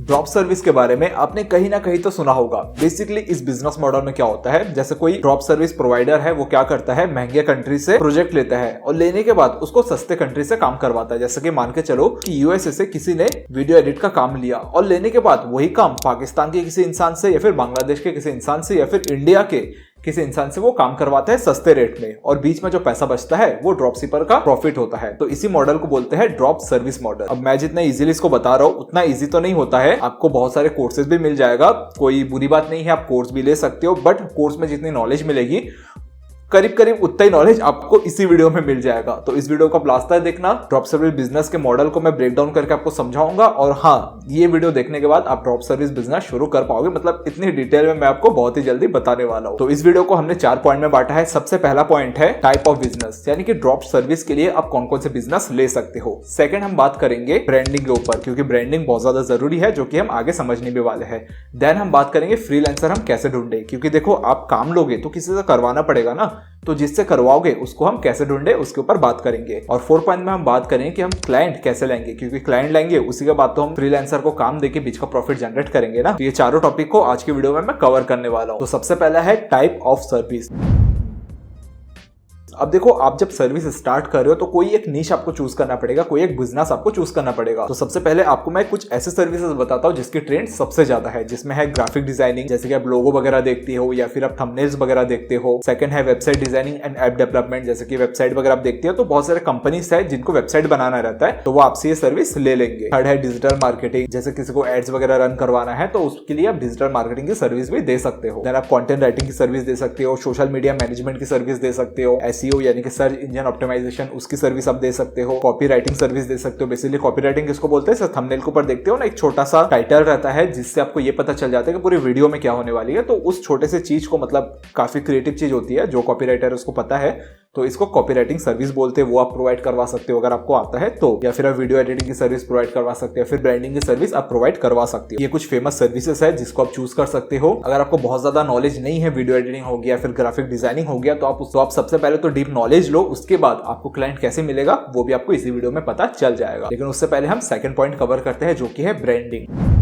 Drop service के बारे में आपने कहीं ना कहीं तो सुना होगा। बेसिकली इस बिजनेस मॉडल में क्या होता है, जैसे कोई ड्रॉप सर्विस प्रोवाइडर है, वो क्या करता है, महंगे कंट्री से प्रोजेक्ट लेता है और लेने के बाद उसको सस्ते कंट्री से काम करवाता है। जैसे कि मान के चलो कि यूएसए से किसी ने वीडियो एडिट का काम लिया और लेने के बाद वही काम पाकिस्तान के किसी इंसान से या फिर बांग्लादेश के किसी इंसान से या फिर इंडिया के किसी इंसान से वो काम करवाता है सस्ते रेट में, और बीच में जो पैसा बचता है वो ड्रॉप शिपर का प्रॉफिट होता है। तो इसी मॉडल को बोलते हैं ड्रॉप सर्विस मॉडल। अब मैं जितना इजीली इसको बता रहा हूँ उतना इजी तो नहीं होता है, आपको बहुत सारे कोर्सेज भी मिल जाएगा, कोई बुरी बात नहीं है, आप कोर्स भी ले सकते हो, बट कोर्स में जितनी नॉलेज मिलेगी करीब करीब उतना ही नॉलेज आपको इसी वीडियो में मिल जाएगा। तो इस वीडियो को आप लास्ट तक देखना। ड्रॉप सर्विस बिजनेस के मॉडल को मैं ब्रेक डाउन करके आपको समझाऊंगा, और हाँ, ये वीडियो देखने के बाद आप ड्रॉप सर्विस बिजनेस शुरू कर पाओगे। मतलब इतनी डिटेल में मैं आपको बहुत ही जल्दी बताने वाला हूँ। तो इस वीडियो को हमने 4 पॉइंट में बांटा है। सबसे पहला पॉइंट है टाइप ऑफ बिजनेस, यानी कि ड्रॉप सर्विस के लिए आप कौन कौन से बिजनेस ले सकते हो। सेकंड हम बात करेंगे ब्रांडिंग के ऊपर, क्योंकि ब्रांडिंग बहुत ज्यादा जरूरी है, जो कि हम आगे समझने भी वाले हैं। देन हम बात करेंगे फ्रीलांसर हम कैसे ढूंढे, क्योंकि देखो आप काम लोगे तो किसी से करवाना पड़ेगा ना, तो जिससे करवाओगे उसको हम कैसे ढूंढे उसके ऊपर बात करेंगे। और 4 पॉइंट में हम बात करेंगे कि हम क्लाइंट कैसे लेंगे, क्योंकि क्लाइंट लेंगे उसी के बाद तो हम फ्रीलांसर को काम देके बीच का प्रॉफिट जनरेट करेंगे ना। तो ये चारों टॉपिक को आज की वीडियो में मैं कवर करने वाला हूं। तो सबसे पहला है टाइप ऑफ सर्विस। अब देखो, आप जब सर्विस स्टार्ट कर रहे हो तो कोई एक नीश आपको चूज करना पड़ेगा, कोई एक बिजनेस आपको चूज करना पड़ेगा। तो सबसे पहले आपको मैं कुछ ऐसे सर्विसेज बताता हूँ जिसकी ट्रेंड सबसे ज्यादा है, जिसमें है ग्राफिक डिजाइनिंग, जैसे कि आप लोगो वगैरह देखते हो या फिर आप थंबनेल्स वगैरह देखते हो। सेकंड है website designing and app development, जैसे कि वेबसाइट वगैरह आप देखते हो तो बहुत सारे कंपनीज है जिनको वेबसाइट बनाना रहता है, तो वो आपसे ये सर्विस ले लेंगे। थर्ड है डिजिटल मार्केटिंग, जैसे किसी को एड्स वगैरह रन करवाना है तो उसके लिए आप डिजिटल मार्केटिंग की सर्विस भी दे सकते हो। देन आप कंटेंट राइटिंग की सर्विस दे सकते हो, सोशल मीडिया मैनेजमेंट की सर्विस दे सकते हो, एसईओ यानी कि सर्च इंजन ऑप्टिमाइजेशन, उसकी सर्विस आप दे सकते हो, कॉपी राइटिंग सर्विस दे सकते हो। बेसिकली कॉपी राइटिंग किसको बोलते हैं, थंबनेल के ऊपर देखते हो ना, एक छोटा सा टाइटल रहता है जिससे आपको ये पता चल जाता है कि पूरी वीडियो में क्या होने वाली है। तो उस छोटे से चीज को, मतलब काफी क्रिएटिव चीज होती है, जो कॉपी राइटर है उसको पता है, तो इसको कॉपी राइटिंग सर्विस बोलते हैं। वो आप प्रोवाइड करवा सकते हो अगर आपको आता है तो, या फिर आप वीडियो एडिटिंग की सर्विस प्रोवाइड करवा सकते हो, फिर ब्रांडिंग की सर्विस आप प्रोवाइड करवा सकते हो। ये कुछ फेमस सर्विसेज है जिसको आप चूज कर सकते हो। अगर आपको बहुत ज्यादा नॉलेज नहीं है, वीडियो एडिटिंग हो गया फिर ग्राफिक डिजाइनिंग हो गया, तो आप सबसे पहले तो डीप नॉलेज लो, उसके बाद आपको क्लाइंट कैसे मिलेगा वो भी आपको इसी वीडियो में पता चल जाएगा। लेकिन उससे पहले हम सेकंड पॉइंट कवर करते हैं, जो कि है ब्रांडिंग।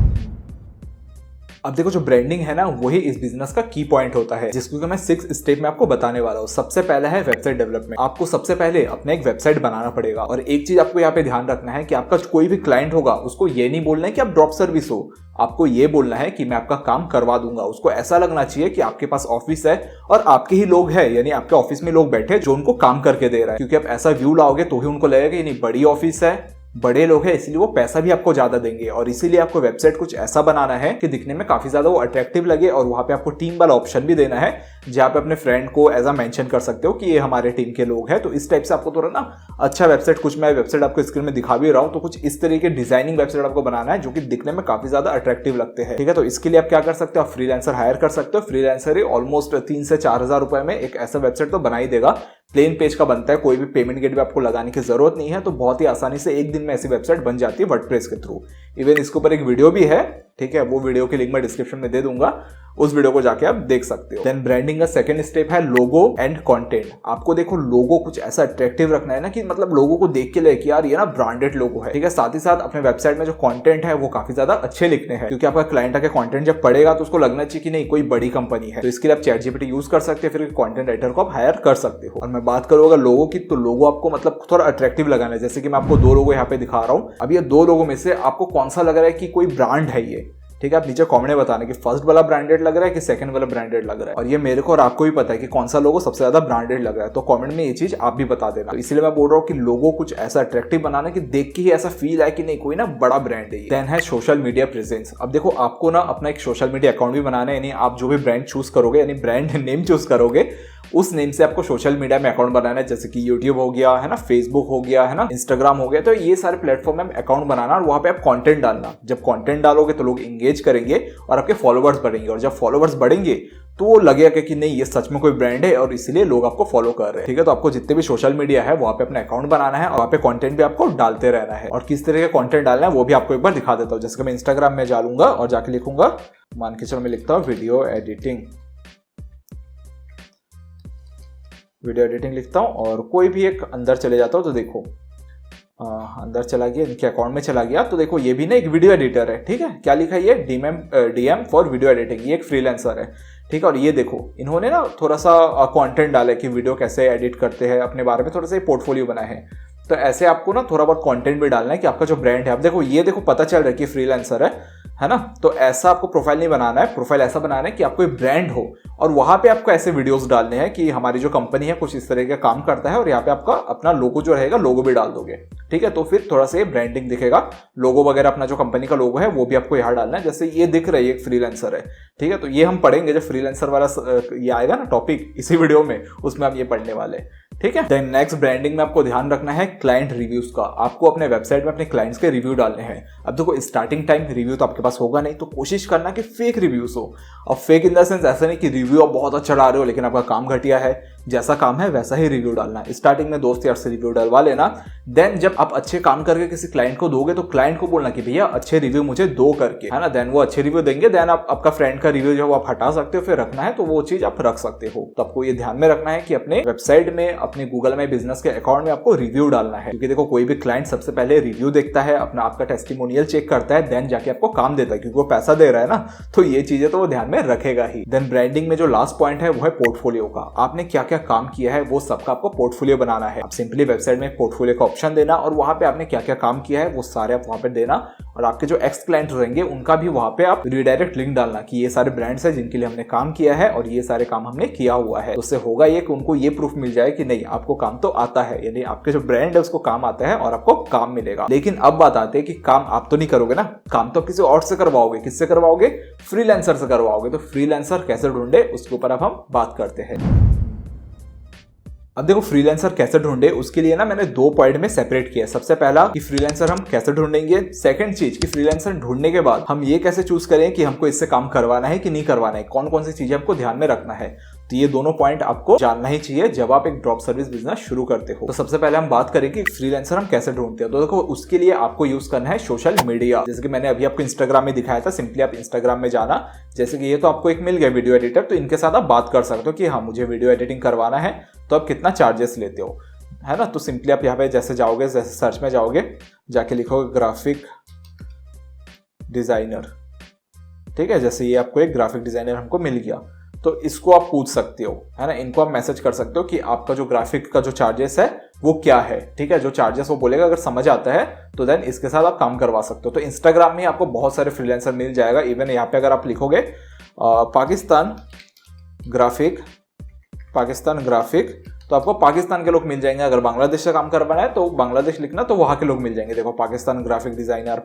अब देखो, जो ब्रांडिंग है ना, वही इस बिजनेस का की पॉइंट होता है, जिसको मैं 6 स्टेप में आपको बताने वाला हूँ। सबसे पहला है वेबसाइट डेवलपमेंट। आपको सबसे पहले अपना एक वेबसाइट बनाना पड़ेगा, और एक चीज आपको यहाँ पे ध्यान रखना है कि आपका कोई भी क्लाइंट होगा उसको ये नहीं बोलना है कि आप ड्रॉप सर्विस हो, आपको ये बोलना है कि मैं आपका काम करवा दूंगा। उसको ऐसा लगना चाहिए कि आपके पास ऑफिस है और आपके ही लोग हैं, यानी आपके ऑफिस में लोग बैठे जो उनको काम करके दे रहा है। क्योंकि आप ऐसा व्यू लाओगे तो ही उनको लगेगा कि नहीं, बड़ी ऑफिस है, बड़े लोग हैं, इसलिए वो पैसा भी आपको ज्यादा देंगे। और इसीलिए आपको वेबसाइट कुछ ऐसा बनाना है कि दिखने में काफी ज्यादा वो अट्रैक्टिव लगे, और वहां पे आपको टीम वाला ऑप्शन भी देना है, जहां पे अपने फ्रेंड को एज अ मेंशन कर सकते हो कि ये हमारे टीम के लोग हैं। तो इस टाइप से आपको थोड़ा ना अच्छा वेबसाइट, कुछ मैं वेबसाइट आपको स्क्रीन में दिखा भी रहा हूं, तो कुछ इस तरीके डिजाइनिंग वेबसाइट आपको बनाना है जो कि दिखने में काफी ज्यादा अट्रैक्टिव लगते हैं। ठीक है, तो इसके लिए आप क्या कर सकते हो, आप फ्रीलांसर हायर कर सकते हो। फ्रीलांसर ऑलमोस्ट 3 से 4 हजार रुपए में एक ऐसा वेबसाइट तो बना ही देगा। प्लेन पेज का बनता है, कोई भी पेमेंट गेटवे आपको लगाने की जरूरत नहीं है, तो बहुत ही आसानी से एक दिन में ऐसी वेबसाइट बन जाती है वर्डप्रेस के थ्रू। इवन इसके ऊपर एक वीडियो भी है, ठीक है, वो वीडियो की लिंक मैं डिस्क्रिप्शन में दे दूंगा, उस वीडियो को जाके आप देख सकते हो। देन ब्रांडिंग का सेकंड स्टेप है लोगो एंड कंटेंट। आपको देखो लोगो कुछ ऐसा अट्रैक्टिव रखना है ना कि मतलब लोगों को देख के लगे कि यार ये ना ब्रांडेड लोगो है। ठीक है, साथ ही साथ अपने वेबसाइट में जो कंटेंट है वो काफी ज्यादा अच्छे लिखने हैं, क्योंकि आपका क्लाइंट आके कंटेंट जब पढ़ेगा तो उसको लगना चाहिए कि नहीं, कोई बड़ी कंपनी है। तो इसके लिए आप चैट जीपीटी यूज कर सकते हैं, फिर कंटेंट राइटर को आप हायर कर सकते हो। और मैं बात करूंगा लोगो की, तो लोगो आपको मतलब थोड़ा अट्रैक्टिव लगाना है। जैसे कि मैं आपको 2 लोगो यहाँ पे दिखा रहा हूँ। अब ये 2 लोगों में से आपको कौन सा लग रहा है कि कोई ब्रांड है ये, ठीक है, आप नीचे कमेंट में बताना कि फर्स्ट वाला ब्रांडेड लग रहा है कि सेकंड वाला ब्रांडेड लग रहा है। और ये मेरे को और आपको भी पता है कि कौन सा लोगो सबसे ज्यादा ब्रांडेड लग रहा है, तो कमेंट में ये चीज आप भी बता देना। तो इसलिए मैं बोल रहा हूँ कि लोगो कुछ ऐसा अट्रैक्टिव बनाना कि देख के ही ऐसा फील आए कि नहीं, कोई ना बड़ा ब्रांड है। देन है सोशल मीडिया प्रेजेंस। अब देखो, आपको ना अपना एक सोशल मीडिया अकाउंट भी बनाना है, यानी आप जो भी ब्रांड चूज करोगे, यानी ब्रांड नेम चूज करोगे, उस नेम से आपको सोशल मीडिया में अकाउंट बनाना है। जैसे कि यूट्यूब हो गया है ना, फेसबुक हो गया है ना, इंस्टाग्राम हो गया, तो ये सारे प्लेटफॉर्म में अकाउंट बनाना और वहां पे आप कंटेंट डालना। जब कंटेंट डालोगे तो लोग एंगेज करेंगे और आपके फॉलोवर्स बढ़ेंगे, और जब फॉलोवर्स बढ़ेंगे तो वो लगेगा कि नहीं, ये सच में कोई ब्रांड है और इसलिए लोग आपको फॉलो कर रहे हैं। ठीक है, तो आपको जितने भी सोशल मीडिया है वहां पे अपना अकाउंट बनाना है और वहां पे कंटेंट भी आपको डालते रहना है। और किस तरह का कंटेंट डालना है वो भी आपको एक बार दिखा देता हूँ। जैसे कि मैं इंस्टाग्राम में जाऊंगा और जाके लिखूंगा, मान के चलो मैं लिखता हूँ वीडियो एडिटिंग लिखता हूं और कोई भी एक अंदर चले जाता हूं। तो देखो अंदर चला गया, इनके अकाउंट में चला गया तो देखो ये भी ना एक वीडियो एडिटर है, ठीक है। क्या लिखा है ये, डीएम फॉर वीडियो एडिटिंग, ये एक फ्रीलांसर है, ठीक है। और ये देखो इन्होंने ना थोड़ा सा कंटेंट डाला है कि वीडियो कैसे एडिट करते हैं, अपने बारे में थोड़ा सा पोर्टफोलियो बनाए हैं। तो ऐसे आपको ना थोड़ा बहुत कंटेंट भी डालना है कि आपका जो ब्रांड है, अब देखो ये देखो पता चल रहा है कि फ्रीलांसर है ना। तो ऐसा आपको प्रोफाइल नहीं बनाना है, प्रोफाइल ऐसा बनाना है कि आपको एक ब्रांड हो और वहां पे आपको ऐसे वीडियोस डालने हैं कि हमारी जो कंपनी है कुछ इस तरह का काम करता है, और यहाँ पे आपका अपना लोगो जो रहेगा, लोगो भी डाल दोगे, ठीक है। तो फिर थोड़ा सा ब्रांडिंग दिखेगा, लोगो वगैरह अपना जो कंपनी का लोगो है वो भी आपको यहाँ डालना है। जैसे ये दिख रहा है एक फ्रीलांसर है, ठीक है। तो ये हम पढ़ेंगे, जब फ्रीलांसर वाला ये आएगा ना टॉपिक इसी वीडियो में, उसमें हम ये पढ़ने वाले हैं, ठीक है। देन नेक्स्ट ब्रांडिंग में आपको ध्यान रखना है क्लाइंट रिव्यूज का। आपको अपने वेबसाइट में अपने क्लाइंट्स के रिव्यू डालने हैं। अब देखो स्टार्टिंग टाइम रिव्यू तो आपके पास होगा नहीं, तो कोशिश करना कि फेक रिव्यूज हो। अब फेक इन द सेंस ऐसा नहीं कि रिव्यू आप बहुत अच्छा डाल रहे हो लेकिन आपका काम घटिया है, जैसा काम है वैसा ही रिव्यू डालना है। स्टार्टिंग में दोस्त यार से रिव्यू डलवा लेना, देन जब आप अच्छे काम करके किसी क्लाइंट को दोगे तो क्लाइंट को बोलना कि भैया अच्छे रिव्यू मुझे दो करके, है ना। देन वो अच्छे रिव्यू देंगे, देन आप आपका फ्रेंड का रिव्यू जो आप हटा सकते हो, फिर रखना है तो वो चीज आप रख सकते हो। तो आपको ये ध्यान में रखना है कि अपने वेबसाइट में, अपने गूगल में बिजनेस के अकाउंट में आपको रिव्यू डालना है, क्योंकि देखो कोई भी क्लाइंट सबसे पहले रिव्यू देखता है, अपना आपका टेस्टिमोनियल चेक करता है, देन जाके आपको काम देता है, क्योंकि वो पैसा दे रहा है ना। तो ये चीजें तो वो ध्यान में रखेगा ही। देन ब्रांडिंग में जो लास्ट पॉइंट है वो है पोर्टफोलियो का। आपने क्या क्या काम किया है वो सबका आपको पोर्टफोलियो बनाना है। आप सिंपली वेबसाइट में पोर्टफोलियो का ऑप्शन देना और वहां पे आपने क्या क्या काम किया है वो सारे आप वहां पे देना, और आपके जो एक्स क्लाइंट रहेंगे उनका भी वहां पे आप रिडायरेक्ट लिंक डालना कि ये सारे ब्रांड्स हैं जिनके लिए हमने काम किया है और ये सारे काम हमने किया हुआ है। उससे होगा ये कि उनको ये प्रूफ मिल जाए कि नहीं आपको काम तो आता है, यानी आपके जो ब्रांड है उसको काम आता है और आपको काम मिलेगा। लेकिन अब बात आती है कि काम आप तो नहीं करोगे ना, काम तो किसी और से करवाओगे। किससे करवाओगे, फ्रीलांसर से करवाओगे। तो फ्रीलांसर कैसे ढूंढे उसके ऊपर अब हम बात करते हैं। अब देखो फ्रीलांसर कैसे ढूंढे, उसके लिए ना मैंने दो पॉइंट में सेपरेट किया। सबसे पहला कि फ्रीलांसर हम कैसे ढूंढेंगे, सेकंड चीज कि फ्रीलांसर ढूंढने के बाद हम ये कैसे चूज करें कि हमको इससे काम करवाना है कि नहीं करवाना है, कौन कौन सी चीजें हमको ध्यान में रखना है। तो ये दोनों पॉइंट आपको जानना ही चाहिए जब आप एक ड्रॉप सर्विस बिजनेस शुरू करते हो। तो सबसे पहले हम बात करें कि फ्रीलांसर हम कैसे ढूंढते हैं। तो देखो उसके लिए आपको यूज करना है सोशल मीडिया। जैसे कि मैंने अभी आपको इंस्टाग्राम में दिखाया था, सिंपली आप इंस्टाग्राम में जाना, जैसे कि ये तो आपको एक मिल गया वीडियो एडिटर, तो इनके साथ आप बात कर सकते हो कि हाँ मुझे वीडियो एडिटिंग करवाना है, तो आप कितना चार्जेस लेते हो, है ना। तो सिंपली आप यहाँ पे जैसे जाओगे, जैसे सर्च में जाओगे, जाके लिखोगे ग्राफिक डिजाइनर, ठीक है। जैसे ये आपको एक ग्राफिक डिजाइनर हमको मिल गया, तो इसको आप पूछ सकते हो, है ना। इनको आप मैसेज कर सकते हो कि आपका जो ग्राफिक का जो चार्जेस है वो क्या है, ठीक है। जो चार्जेस वो बोलेगा अगर समझ आता है तो देन इसके साथ आप काम करवा सकते हो। तो इंस्टाग्राम में आपको बहुत सारे फ्रीलांसर मिल जाएगा। इवन यहाँ पे अगर आप लिखोगे पाकिस्तान ग्राफिक, तो आपको पाकिस्तान के लोग मिल जाएंगे। अगर बांग्लादेश से काम करवाना है तो बांग्लादेश लिखना, तो वहां के लोग मिल जाएंगे। देखो पाकिस्तान ग्राफिक डिजाइनर,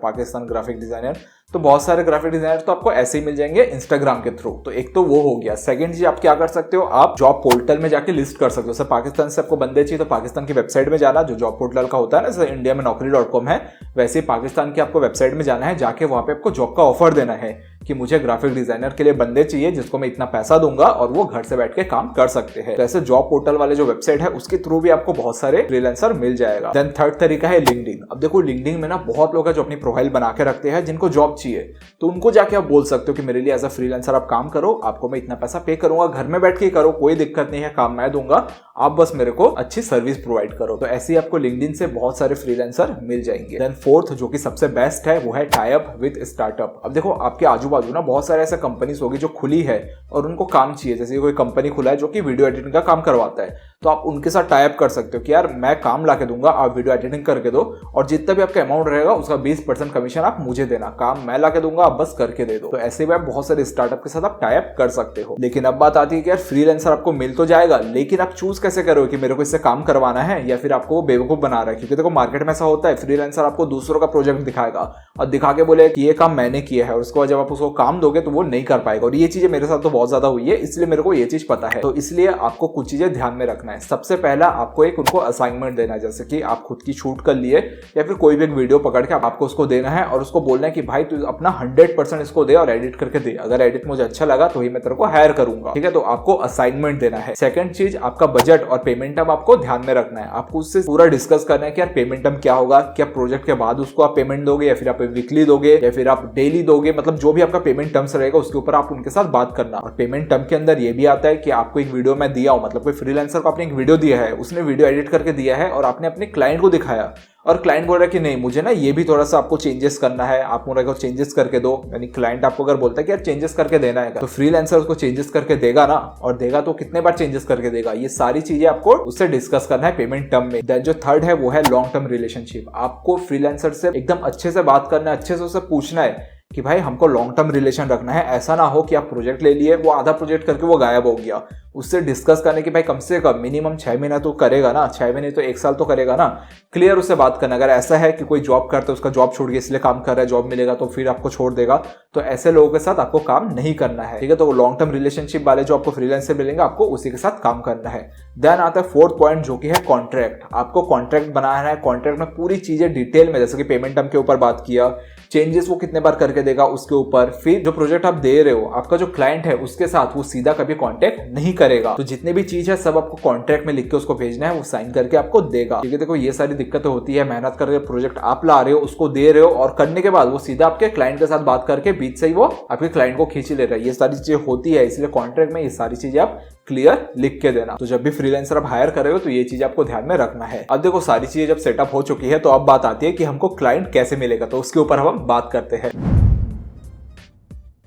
तो बहुत सारे ग्राफिक डिजाइनर तो आपको ऐसे ही मिल जाएंगे इंस्टाग्राम के थ्रू। तो एक तो वो हो गया। सेकंड चीज आप क्या कर सकते हो, आप जॉब पोर्टल में जाके लिस्ट कर सकते हो। जैसे पाकिस्तान से आपको बंदे चाहिए तो पाकिस्तान की वेबसाइट में जाना, जो जॉब पोर्टल का होता है ना, जैसे इंडिया में naukri.com है, वैसे ही पाकिस्तान की आपको वेबसाइट में जाना है, जाके वहां पे आपको जॉब का ऑफर देना है कि मुझे ग्राफिक डिजाइनर के लिए बंदे चाहिए जिसको मैं इतना पैसा दूंगा और वो घर से बैठ के काम कर सकते हैं। तो ऐसे जॉब पोर्टल वाले जो वेबसाइट है उसके थ्रू भी आपको बहुत सारे फ्रीलांसर मिल जाएगा। देन थर्ड तरीका है लिंक्डइन। अब देखो लिंक्डइन में ना बहुत लोग हैं जो अपनी प्रोफाइल बना के रखते हैं जिनको जॉब चाहिए, तो उनको जाके आप बोल सकते हो कि मेरे लिए एज अ फ्रीलांसर आप काम करो, आपको मैं इतना पैसा पे करूंगा, घर में बैठ के करो, कोई दिक्कत नहीं है, काम मैं दूंगा, आप बस मेरे को अच्छी सर्विस प्रोवाइड करो। तो ऐसे ही आपको लिंक्डइन से बहुत सारे फ्रीलांसर मिल जाएंगे। देन फोर्थ जो कि सबसे बेस्ट है वो है टाई अप विद स्टार्टअप। अब देखो आपके आजू बाजू ना बहुत सारे ऐसे कंपनीज होगी जो खुली है और उनको काम चाहिए। जैसे कोई कंपनी खुला है जो कि वीडियो एडिटिंग का काम करवाता है, तो आप उनके साथ टाई अप कर सकते हो कि यार मैं काम ला के दूंगा, आप वीडियो एडिटिंग करके दो और जितना भी आपका अमाउंट रहेगा उसका 20% कमीशन आप मुझे देना, काम मैं ला के दूंगा, आप बस करके दे दो। तो ऐसे भी आप बहुत सारे स्टार्टअप के साथ आप टाई अप कर सकते हो। लेकिन अब बात आती है कि यार फ्रीलांसर आपको मिल तो जाएगा, लेकिन आप चूज कैसे करोगे कि मेरे को इससे काम करवाना है या फिर आपको वो बेवकूफ बना रहा है। क्योंकि देखो मार्केट में ऐसा होता है, फ्रीलांसर आपको दूसरों का प्रोजेक्ट दिखाएगा और दिखा के बोले कि ये काम मैंने किया है, और उसके बाद जब आप उसको काम दोगे तो वो नहीं कर पाएगा। और ये चीजें मेरे साथ तो बहुत ज्यादा हुई है, इसलिए मेरे को ये चीज पता है। तो इसलिए आपको कुछ चीजें ध्यान में रखना है। सबसे पहला आपको एक उनको असाइनमेंट देना है, जैसे कि आप खुद की शूट कर लिए या फिर कोई भी एक वीडियो पकड़ के आपको उसको देना है और उसको बोलना है कि भाई तू अपना 100% इसको दे और एडिट करके दे, अगर एडिट मुझे अच्छा लगा तो ही मैं तेरे को हायर करूंगा, ठीक है। तो आपको असाइनमेंट देना है। सेकंड चीज आपका बजट और पेमेंट टर्म आपको ध्यान में रखना है। आपको उससे पूरा डिस्कस करना है कि यार पेमेंट टर्म क्या होगा, क्या प्रोजेक्ट के बाद उसको आप पेमेंट दोगे या फिर आप वीकली दोगे या फिर आप डेली दोगे, मतलब जो भी आपका पेमेंट टर्म्स रहेगा उसके ऊपर आप उनके साथ बात करना। और पेमेंट टर्म के अंदर ये भी आता है कि आपको एक वीडियो मैं दिया हूं, मतलब कोई फ्रीलांसर को आपने एक वीडियो दिया है, उसने वीडियो एडिट करके दिया है और आपने अपने क्लाइंट को दिखाया और क्लाइंट बोल रहा है कि नहीं मुझे ना ये भी थोड़ा सा आपको चेंजेस करना है, आप मेरे को चेंजेस करके दो। यानी क्लाइंट आपको अगर बोलता है कि यार चेंजेस करके देना है, तो फ्रीलांसर उसको चेंजेस करके देगा ना, और देगा तो कितने बार चेंजेस करके देगा, ये सारी चीजें आपको उससे डिस्कस करना है पेमेंट टर्म में। देन जो थर्ड है वो है लॉन्ग टर्म रिलेशनशिप। आपको फ्रीलांसर से एकदम अच्छे से बात करना है, अच्छे से उससे पूछना है कि भाई हमको लॉन्ग टर्म रिलेशन रखना है। ऐसा ना हो कि आप प्रोजेक्ट ले लिए, वो आधा प्रोजेक्ट करके वो गायब हो गया। उससे डिस्कस करने की भाई कम से कम मिनिमम 6 महीना तो करेगा ना, 6 महीने तो 1 साल तो करेगा ना। क्लियर उससे बात करना। अगर ऐसा है कि कोई जॉब करता है, उसका जॉब छोड़ के इसलिए काम कर रहा है, जॉब मिलेगा तो फिर आपको छोड़ देगा, तो ऐसे लोगों के साथ आपको काम नहीं करना है, ठीक है। तो लॉन्ग टर्म रिलेशनशिप वाले जो आपको फ्रीलांसर मिलेंगे, आपको उसी के साथ काम करना है। देन आता है फोर्थ पॉइंट जो कि है कॉन्ट्रैक्ट। आपको कॉन्ट्रैक्ट बनाना है। कॉन्ट्रैक्ट में पूरी चीजें डिटेल में, जैसे कि पेमेंट टर्म के ऊपर बात किया, चेंजेस वो कितने बार करके देगा उसके ऊपर, फिर जो प्रोजेक्ट आप दे रहे हो, आपका जो क्लाइंट है उसके साथ वो सीधा कभी कांटेक्ट नहीं करेगा। तो जितने भी चीज है सब आपको कॉन्ट्रैक्ट में लिख के उसको भेजना है, वो साइन करके आपको देगा, ठीक है। देखो ये सारी दिक्कतें होती है, मेहनत करके प्रोजेक्ट आप ला रहे हो, उसको दे रहे हो, और करने के बाद वो सीधा आपके क्लाइंट के साथ बात करके बीच से ही वो आपके क्लाइंट को खींच ले रहा है। ये सारी चीजें होती है, इसलिए कॉन्ट्रैक्ट में ये सारी चीजें आप क्लियर लिख के देना। तो जब भी फ्रीलांसर आप हायर कर रहे हो तो ये चीज आपको ध्यान में रखना है। अब देखो सारी चीजें जब सेटअप हो चुकी है, तो अब बात आती है कि हमको क्लाइंट कैसे मिलेगा, तो उसके ऊपर हम बात करते हैं।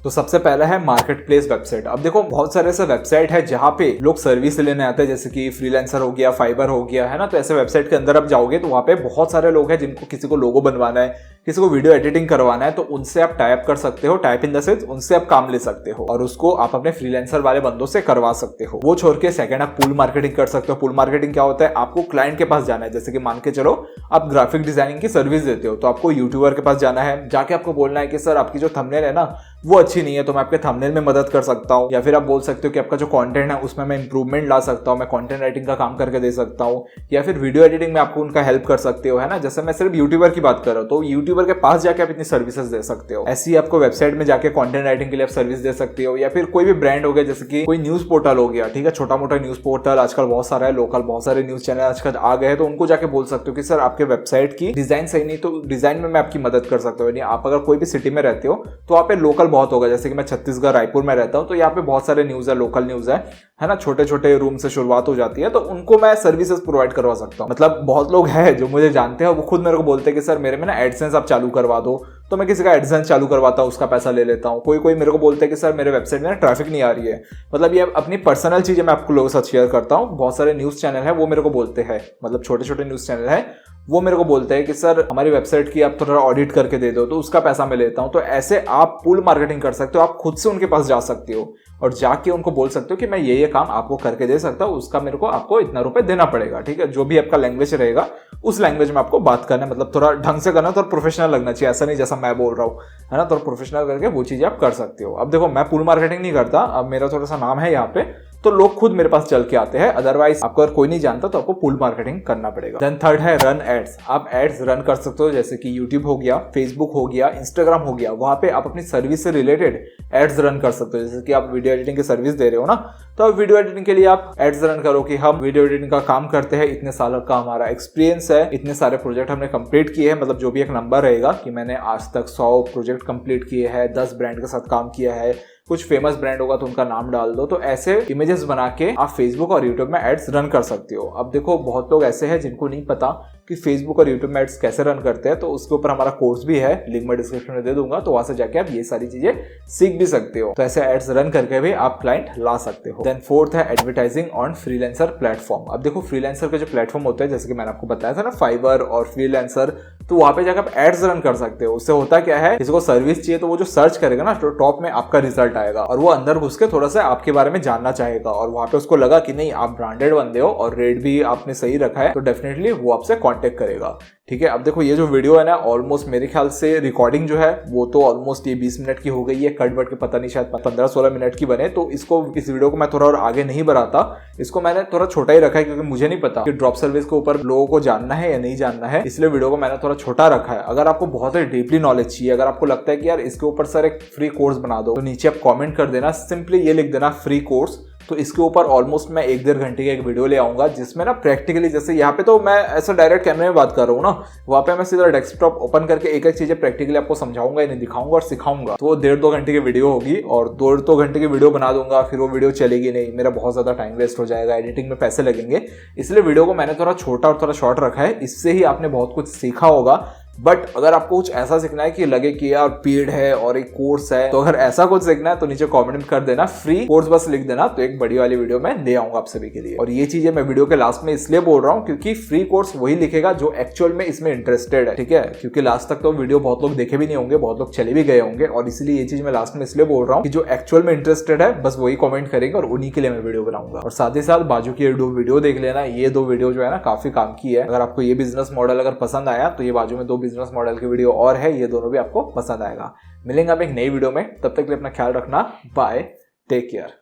तो सबसे पहला है मार्केट प्लेस वेबसाइट। अब देखो बहुत सारे ऐसे वेबसाइट है जहाँ पे लोग सर्विस लेने आते हैं, जैसे कि फ्रीलांसर हो गया, फाइबर हो गया, है ना। तो ऐसे वेबसाइट के अंदर आप जाओगे तो वहाँ पे बहुत सारे लोग हैं जिनको किसी को लोगो बनवाना है, किसी को वीडियो एडिटिंग करवाना है, तो उनसे आप टाइप कर सकते हो, टाइप इन द सेंस उनसे आप काम ले सकते हो, और उसको आप अपने फ्रीलांसर वाले बंदों से करवा सकते हो। वो छोड़ के सेकंड आप पुल मार्केटिंग कर सकते हो। पुल मार्केटिंग क्या होता है, आपको क्लाइंट के पास जाना है, जैसे कि मान के चलो आप ग्राफिक डिजाइनिंग की सर्विस देते हो, तो आपको यूट्यूबर के पास जाना है, जाके आपको बोलना है कि सर आपकी जो थंबनेल है ना वो अच्छी नहीं है, तो मैं आपके थंबनेल में मदद कर सकता हूँ। या फिर आप बोल सकते हो कि आपका जो कंटेंट है उसमें मैं इंप्रूवमेंट ला सकता हूँ, मैं कंटेंट राइटिंग का काम करके दे सकता हूँ, या फिर वीडियो एडिटिंग में आपको उनका हेल्प कर सकते हो, है ना। जैसे मैं सिर्फ यूट्यूबर की बात कर रहा हूँ, तो यूट्यूबर के पास जाके आप इतनी सर्विसेज दे सकते हो। ऐसी आपको वेबसाइट में जाके कंटेंट राइटिंग के लिए आप सर्विस दे सकते हो। या फिर कोई भी ब्रांड हो गया, जैसे कि कोई न्यूज पोर्टल हो गया, ठीक है, छोटा मोटा न्यूज पोर्टल आजकल बहुत सारा है, लोकल बहुत सारे न्यूज चैनल आजकल आ गए हैं, तो उनको जाके बोल सकते हो कि सर आपके वेबसाइट की डिजाइन सही नहीं, तो डिजाइन में मैं आपकी मदद कर सकता हूँ। यानी आप अगर कोई भी सिटी में रहते हो तो वहाँ पे लोकल बहुत होगा, जैसे कि मैं छत्तीसगढ़ रायपुर में रहता हूँ, तो यहाँ पे बहुत सारे न्यूज है, लोकल न्यूज है ना, छोटे छोटे रूम से शुरुआत हो जाती है, तो उनको मैं सर्विसेज प्रोवाइड करवा सकता हूँ। मतलब बहुत लोग हैं जो मुझे जानते हैं, वो खुद मेरे को बोलते हैं कि सर मेरे में ना एडसेंस आप चालू करवा दो, तो मैं किसी का एडसेंस चालू करवाता हूँ, उसका पैसा ले लेता हूँ। कोई मेरे को बोलते हैं कि सर मेरे वेबसाइट में ट्रैफिक नहीं आ रही है। मतलब ये अपनी पर्सनल चीजें मैं आपको लोगों के साथ शेयर करता हूँ। बहुत सारे न्यूज चैनल है वो मेरे को बोलते हैं, मतलब छोटे छोटे न्यूज चैनल है, वो मेरे को बोलते हैं कि सर हमारी वेबसाइट की आप थोड़ा ऑडिट करके दे दो, तो उसका पैसा मैं लेता हूं। तो ऐसे आप पुल मार्केटिंग कर सकते हो, आप खुद से उनके पास जा सकते हो और जाके उनको बोल सकते हो कि मैं ये काम आपको करके दे सकता हूँ, उसका मेरे को आपको इतना रुपए देना पड़ेगा, ठीक है। जो भी आपका लैंग्वेज रहेगा उस लैंग्वेज में आपको बात करना है, मतलब थोड़ा ढंग से करना, थोड़ा प्रोफेशनल लगना चाहिए, ऐसा नहीं जैसा मैं बोल रहा हूँ, है ना। थोड़ा प्रोफेशनल करके वो चीजें आप कर सकते हो। अब देखो मैं पुल मार्केटिंग नहीं करता, अब मेरा थोड़ा सा नाम है यहाँ पे, तो लोग खुद मेरे पास चल के आते हैं। अदरवाइज आपको अगर कोई नहीं जानता तो आपको पुल मार्केटिंग करना पड़ेगा। देन थर्ड है रन एड्स। आप एड्स रन कर सकते हो, जैसे कि यूट्यूब हो गया, फेसबुक हो गया, इंस्टाग्राम हो गया, वहां पे आप अपनी सर्विस से रिलेटेड एड्स रन कर सकते हो। जैसे कि आप वीडियो एडिटिंग की सर्विस दे रहे हो ना, तो आप वीडियो एडिटिंग के लिए आप एड्स रन करो कि हम वीडियो एडिटिंग का काम करते हैं, इतने साल का हमारा एक्सपीरियंस है, इतने सारे प्रोजेक्ट हमने कंप्लीट किए हैं, मतलब जो भी एक नंबर रहेगा कि मैंने आज तक 100 प्रोजेक्ट कंप्लीट किए हैं, 10 ब्रांड के साथ काम किया है, कुछ फेमस ब्रांड होगा तो उनका नाम डाल दो। तो ऐसे इमेजेस बना के आप फेसबुक और यूट्यूब में एड्स रन कर सकते हो। अब देखो बहुत लोग ऐसे हैं जिनको नहीं पता कि फेसबुक और यूट्यूब में एड्स कैसे रन करते हैं, तो उसके ऊपर हमारा कोर्स भी है, लिंक मैं डिस्क्रिप्शन में दे दूंगा, तो वहां से जाके आप ये सारी चीजें सीख भी सकते हो। तो ऐसे एड्स रन करके भी आप क्लाइंट ला सकते हो। देन फोर्थ है एडवर्टाइजिंग ऑन फ्रीलांसर प्लेटफॉर्म। अब देखो फ्रीलांसर के जो प्लेटफॉर्म होते हैं, जैसे कि मैंने आपको बताया था ना, फाइवर और फ्रीलांसर, तो वहां पे जाकर आप एड्स रन कर सकते हो। उससे होता क्या है, किसी को सर्विस चाहिए तो वो जो सर्च करेगा ना, तो टॉप में आपका रिजल्ट आएगा और वो अंदर घुस के थोड़ा सा आपके बारे में जानना चाहेगा, और वहां पे उसको लगा कि नहीं आप ब्रांडेड बंदे हो और रेट भी आपने सही रखा है, तो डेफिनेटली वो आपसे कांटेक्ट करेगा, ठीक है। अब देखो ये जो वीडियो है ना, ऑलमोस्ट मेरे ख्याल से रिकॉर्डिंग जो है वो तो ऑलमोस्ट ये 20 मिनट की हो गई है, कट वट के पता नहीं शायद 15-16 मिनट की बने, तो इस वीडियो को मैं थोड़ा और आगे नहीं बढ़ाता, इसको मैंने थोड़ा छोटा ही रखा है, क्योंकि मुझे नहीं पता कि ड्रॉप सर्विस के ऊपर लोगों को जानना है या नहीं जानना है, इसलिए वीडियो को मैंने थोड़ा छोटा रखा है। अगर आपको बहुत ही डीपली नॉलेज चाहिए, अगर आपको लगता है कि यार इसके ऊपर सर एक फ्री कोर्स बना दो, तो नीचे आप कॉमेंट कर देना, सिंपली ये लिख देना फ्री कोर्स, तो इसके ऊपर ऑलमोस्ट मैं 1-1.5 घंटे की एक वीडियो ले आऊंगा, जिसमें ना प्रैक्टिकली, जैसे यहाँ पे तो मैं ऐसा डायरेक्ट कैमरे में बात कर रहा हूँ ना, वहाँ पे मैं सीधा डेस्कटॉप ओपन करके एक एक चीजें प्रैक्टिकली आपको समझाऊंगा, इन्हें दिखाऊंगा और सिखाऊंगा। तो वो 1.5-2 घंटे की वीडियो होगी और 1.5-2 घंटे की वीडियो बना दूंगा, फिर वो वीडियो चलेगी नहीं, मेरा बहुत ज्यादा टाइम वेस्ट हो जाएगा, एडिटिंग में पैसे लगेंगे। इसलिए वीडियो को मैंने थोड़ा छोटा और थोड़ा शॉर्ट रखा है, इससे ही आपने बहुत कुछ सीखा होगा। बट अगर आपको कुछ ऐसा सीखना है कि लगे कि यार पेड है और एक कोर्स है, तो अगर ऐसा कुछ सीखना है तो नीचे कमेंट में कर देना, फ्री कोर्स बस लिख देना, तो एक बड़ी वाली वीडियो मैं ले आऊंगा आप सभी के लिए। और ये चीजें मैं वीडियो के लास्ट में इसलिए बोल रहा हूँ क्योंकि फ्री कोर्स वही लिखेगा जो एक्चुअल में इसमें इंटरेस्टेड है, ठीक है, क्योंकि लास्ट तक तो वीडियो बहुत लोग देखे भी नहीं होंगे, बहुत लोग चले भी गए होंगे, और इसीलिए ये चीज मैं लास्ट में इसलिए बोल रहा हूँ कि जो एक्चुअल में इंटरेस्टेड है बस वही कमेंट करेंगे और उन्हीं के लिए मैं वीडियो बनाऊंगा। और साथ ही साथ बाजू की वीडियो देख लेना, ये 2 वीडियो जो है ना काफी काम की है। अगर आपको ये बिजनेस मॉडल अगर पसंद आया तो ये बाजू में 2 बिजनेस मॉडल की वीडियो और है, ये दोनों भी आपको पसंद आएगा। मिलेंगे आप एक नई वीडियो में, तब तक के लिए अपना ख्याल रखना, बाय, टेक केयर।